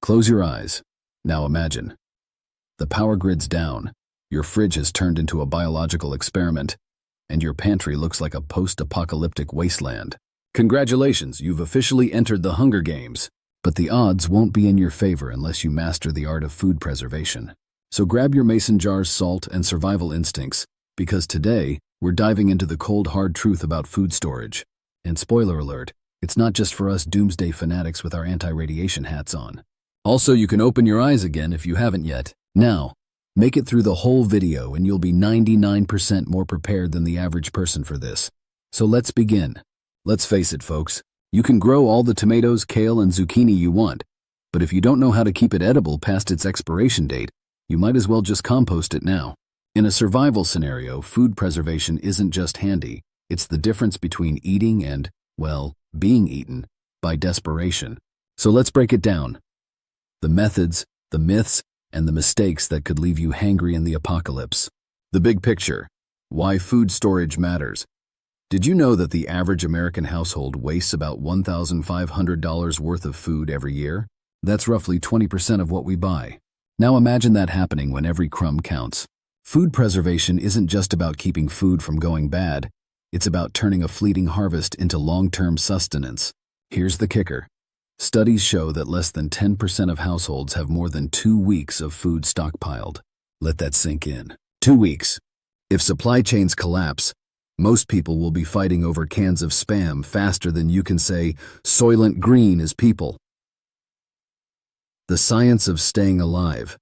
Close your eyes. Now imagine. The power grid's down, your fridge has turned into a biological experiment, and your pantry looks like a post-apocalyptic wasteland. Congratulations, you've officially entered the Hunger Games. But the odds won't be in your favor unless you master the art of food preservation. So grab your mason jars, salt, and survival instincts, because today, we're diving into the cold, hard truth about food storage. And spoiler alert, it's not just for us doomsday fanatics with our anti-radiation hats on. Also, you can open your eyes again if you haven't yet. Now, make it through the whole video and you'll be 99% more prepared than the average person for this. So let's begin. Let's face it, folks. You can grow all the tomatoes, kale, and zucchini you want, but if you don't know how to keep it edible past its expiration date, you might as well just compost it now. In a survival scenario, food preservation isn't just handy, it's the difference between eating and, well, being eaten by desperation. So let's break it down. The methods, the myths, and the mistakes that could leave you hangry in the apocalypse. The big picture. Why food storage matters. Did you know that the average American household wastes about $1,500 worth of food every year? That's roughly 20% of what we buy. Now imagine that happening when every crumb counts. Food preservation isn't just about keeping food from going bad. It's about turning a fleeting harvest into long-term sustenance. Here's the kicker. Studies show that less than 10% of households have more than 2 weeks of food stockpiled. Let that sink in. 2 weeks. If supply chains collapse, most people will be fighting over cans of Spam faster than you can say, Soylent Green is people. The science of staying alive.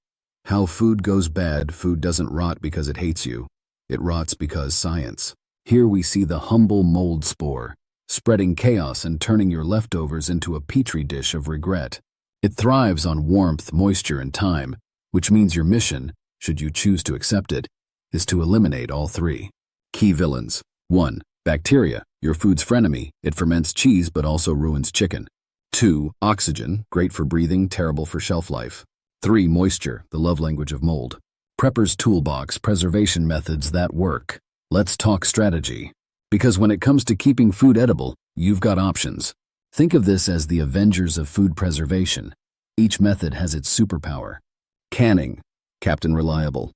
How food goes bad. Food doesn't rot because it hates you. It rots because science. Here we see the humble mold spore, spreading chaos and turning your leftovers into a petri dish of regret. It thrives on warmth, moisture, and time, which means your mission, should you choose to accept it, is to eliminate all three. Key villains. 1. Bacteria, your food's frenemy. It ferments cheese but also ruins chicken. 2. Oxygen, great for breathing, terrible for shelf life. 3. Moisture, the love language of mold. Prepper's Toolbox, preservation methods that work. Let's talk strategy. Because when it comes to keeping food edible, you've got options. Think of this as the Avengers of food preservation. Each method has its superpower. Canning, Captain Reliable.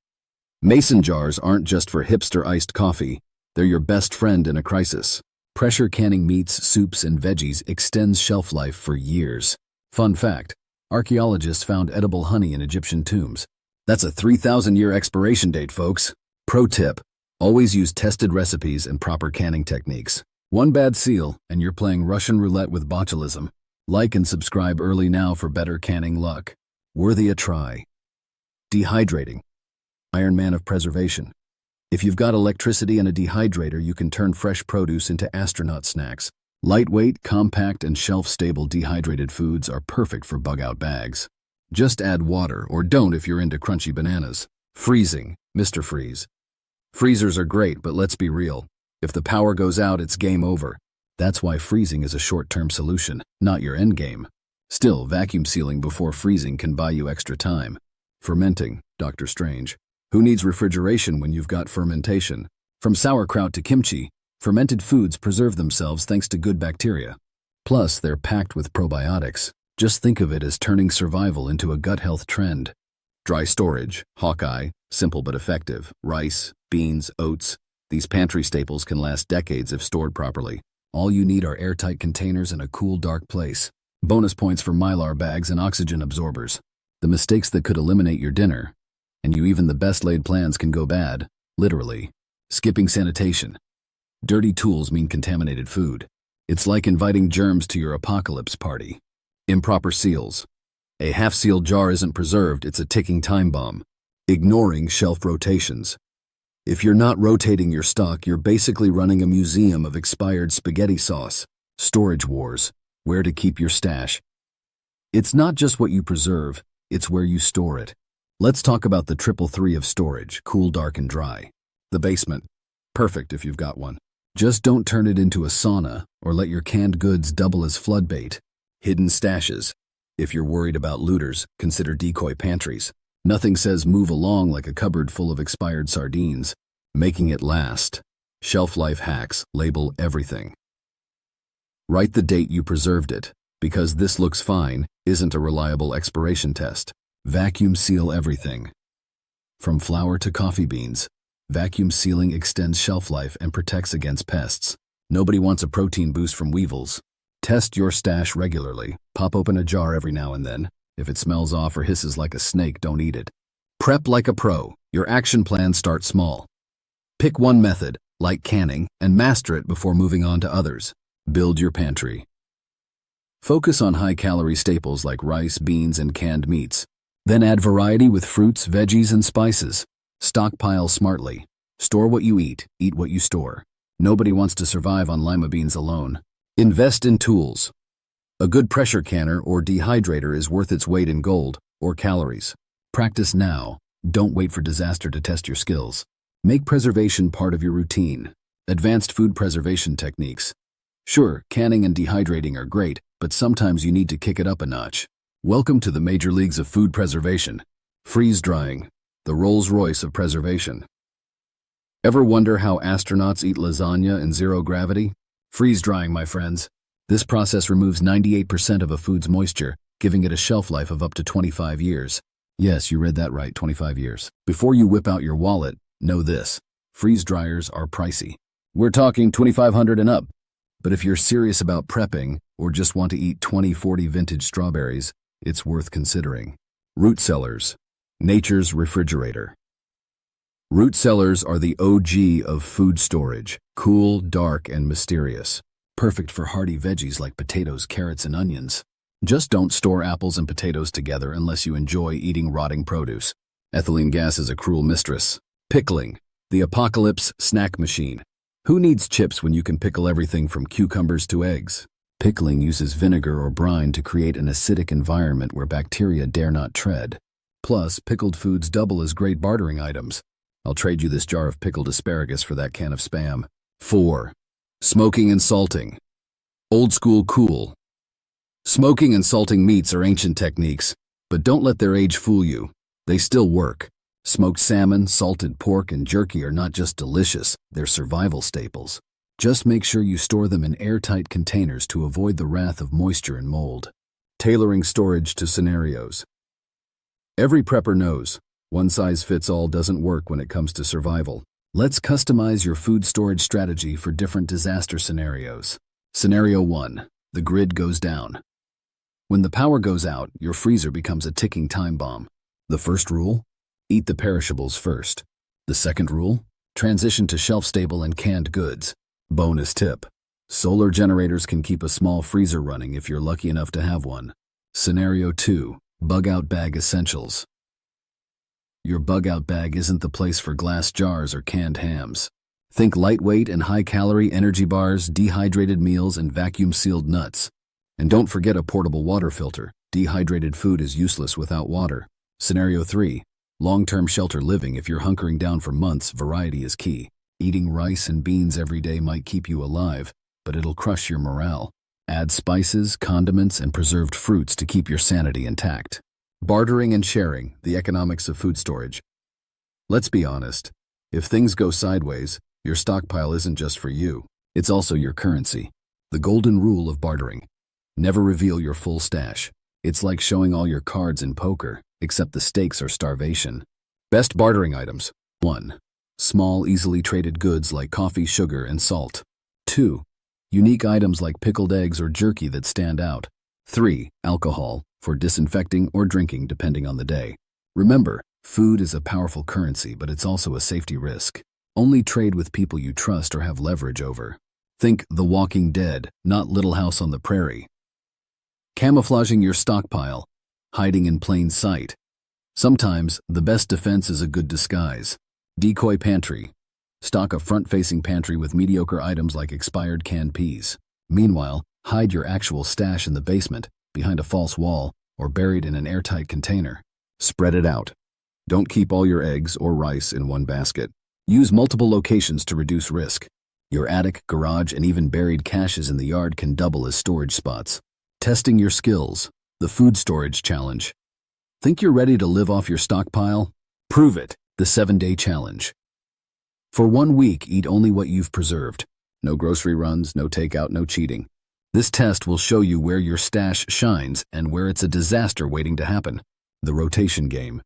Mason jars aren't just for hipster iced coffee. They're your best friend in a crisis. Pressure canning meats, soups, and veggies extends shelf life for years. Fun fact, archaeologists found edible honey in Egyptian tombs. That's a 3,000-year expiration date, folks. Pro tip, always use tested recipes and proper canning techniques. One bad seal, and you're playing Russian roulette with botulism. Like and subscribe early now for better canning luck. Worthy a try. Dehydrating. Iron Man of preservation. If you've got electricity and a dehydrator, you can turn fresh produce into astronaut snacks. Lightweight, compact, and shelf-stable dehydrated foods are perfect for bug-out bags. Just add water, or don't if you're into crunchy bananas. Freezing, Mr. Freeze. Freezers are great, but let's be real. If the power goes out, it's game over. That's why freezing is a short-term solution, not your endgame. Still, vacuum sealing before freezing can buy you extra time. Fermenting, Dr. Strange. Who needs refrigeration when you've got fermentation? From sauerkraut to kimchi, fermented foods preserve themselves thanks to good bacteria. Plus, they're packed with probiotics. Just think of it as turning survival into a gut health trend. Dry storage, Hawkeye, simple but effective. Rice, beans, oats. These pantry staples can last decades if stored properly. All you need are airtight containers and a cool, dark place. Bonus points for Mylar bags and oxygen absorbers. The mistakes that could eliminate your dinner. And even the best laid plans can go bad, literally. Skipping sanitation. Dirty tools mean contaminated food. It's like inviting germs to your apocalypse party. Improper seals. A half-sealed jar isn't preserved, it's a ticking time bomb. Ignoring shelf rotations. If you're not rotating your stock, you're basically running a museum of expired spaghetti sauce. Storage wars. Where to keep your stash. It's not just what you preserve, it's where you store it. Let's talk about the triple three of storage, cool, dark, and dry. The basement. Perfect if you've got one. Just don't turn it into a sauna or let your canned goods double as flood bait. Hidden stashes. If you're worried about looters, consider decoy pantries. Nothing says move along like a cupboard full of expired sardines. Making it last. Shelf life hacks, label everything. Write the date you preserved it. Because this looks fine, isn't a reliable expiration test. Vacuum seal everything. From flour to coffee beans, vacuum sealing extends shelf life and protects against pests. Nobody wants a protein boost from weevils. Test your stash regularly. Pop open a jar every now and then. If it smells off or hisses like a snake, don't eat it. Prep like a pro. Your action plan starts small. Pick one method, like canning, and master it before moving on to others. Build your pantry. Focus on high-calorie staples like rice, beans, and canned meats. Then add variety with fruits, veggies, and spices. Stockpile smartly. Store what you eat what you store. Nobody wants to survive on lima beans alone. Invest in tools. A good pressure canner or dehydrator is worth its weight in gold or calories. Practice now. Don't wait for disaster to test your skills. Make preservation part of your routine. Advanced food preservation techniques. Sure, canning and dehydrating are great, but sometimes you need to kick it up a notch. Welcome to the major leagues of food preservation. Freeze drying, the Rolls-Royce of preservation. Ever wonder how astronauts eat lasagna in zero gravity? Freeze drying, my friends. This process removes 98% of a food's moisture, giving it a shelf life of up to 25 years. Yes, you read that right, 25 years. Before you whip out your wallet, know this. Freeze dryers are pricey. We're talking $2,500 and up. But if you're serious about prepping or just want to eat 2040 vintage strawberries, it's worth considering. Root cellars, nature's refrigerator. Root cellars are the OG of food storage, cool, dark, and mysterious. Perfect for hearty veggies like potatoes, carrots, and onions. Just don't store apples and potatoes together unless you enjoy eating rotting produce. Ethylene gas is a cruel mistress. Pickling, the apocalypse snack machine. Who needs chips when you can pickle everything from cucumbers to eggs? Pickling uses vinegar or brine to create an acidic environment where bacteria dare not tread. Plus, pickled foods double as great bartering items. I'll trade you this jar of pickled asparagus for that can of Spam. 4. Smoking and salting. Old school cool. Smoking and salting meats are ancient techniques, but don't let their age fool you. They still work. Smoked salmon, salted pork, and jerky are not just delicious, they're survival staples. Just make sure you store them in airtight containers to avoid the wrath of moisture and mold. Tailoring storage to scenarios. Every prepper knows, one-size-fits-all doesn't work when it comes to survival. Let's customize your food storage strategy for different disaster scenarios. Scenario 1. The grid goes down. When the power goes out, your freezer becomes a ticking time bomb. The first rule? Eat the perishables first. The second rule? Transition to shelf-stable and canned goods. Bonus tip. Solar generators can keep a small freezer running if you're lucky enough to have one. Scenario 2. Bug-out bag essentials. Your bug-out bag isn't the place for glass jars or canned hams. Think lightweight and high-calorie energy bars, dehydrated meals, and vacuum-sealed nuts. And don't forget a portable water filter. Dehydrated food is useless without water. Scenario 3. Long-term shelter living. If you're hunkering down for months, variety is key. Eating rice and beans every day might keep you alive, but it'll crush your morale. Add spices, condiments, and preserved fruits to keep your sanity intact. Bartering and sharing, the economics of food storage. Let's be honest. If things go sideways, your stockpile isn't just for you. It's also your currency. The golden rule of bartering. Never reveal your full stash. It's like showing all your cards in poker, except the stakes are starvation. Best bartering items. 1. Small, easily traded goods like coffee, sugar, and salt. 2. Unique items like pickled eggs or jerky that stand out. 3. Alcohol, for disinfecting or drinking depending on the day. Remember, food is a powerful currency, but it's also a safety risk. Only trade with people you trust or have leverage over. Think The Walking Dead, not Little House on the Prairie. Camouflaging your stockpile, hiding in plain sight. Sometimes, the best defense is a good disguise. Decoy pantry. Stock a front-facing pantry with mediocre items like expired canned peas. Meanwhile, hide your actual stash in the basement, behind a false wall, or buried in an airtight container. Spread it out. Don't keep all your eggs or rice in one basket. Use multiple locations to reduce risk. Your attic, garage, and even buried caches in the yard can double as storage spots. Testing your skills. The food storage challenge. Think you're ready to live off your stockpile? Prove it. The 7-day challenge. For 1 week, eat only what you've preserved. No grocery runs, no takeout, no cheating. This test will show you where your stash shines and where it's a disaster waiting to happen. The rotation game.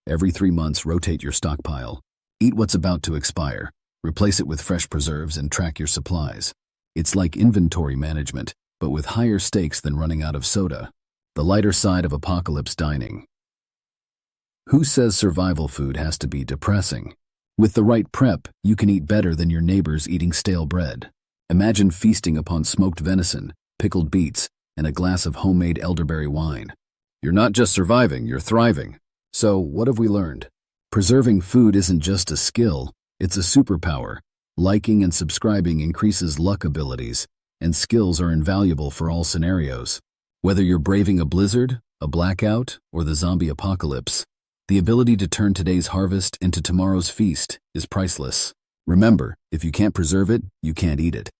Every 3 months, rotate your stockpile. Eat what's about to expire. Replace it with fresh preserves and track your supplies. It's like inventory management, but with higher stakes than running out of soda. The lighter side of apocalypse dining. Who says survival food has to be depressing? With the right prep, you can eat better than your neighbors eating stale bread. Imagine feasting upon smoked venison, pickled beets, and a glass of homemade elderberry wine. You're not just surviving, you're thriving. So, what have we learned? Preserving food isn't just a skill, it's a superpower. Liking and subscribing increases luck abilities, and skills are invaluable for all scenarios. Whether you're braving a blizzard, a blackout, or the zombie apocalypse, the ability to turn today's harvest into tomorrow's feast is priceless. Remember, if you can't preserve it, you can't eat it.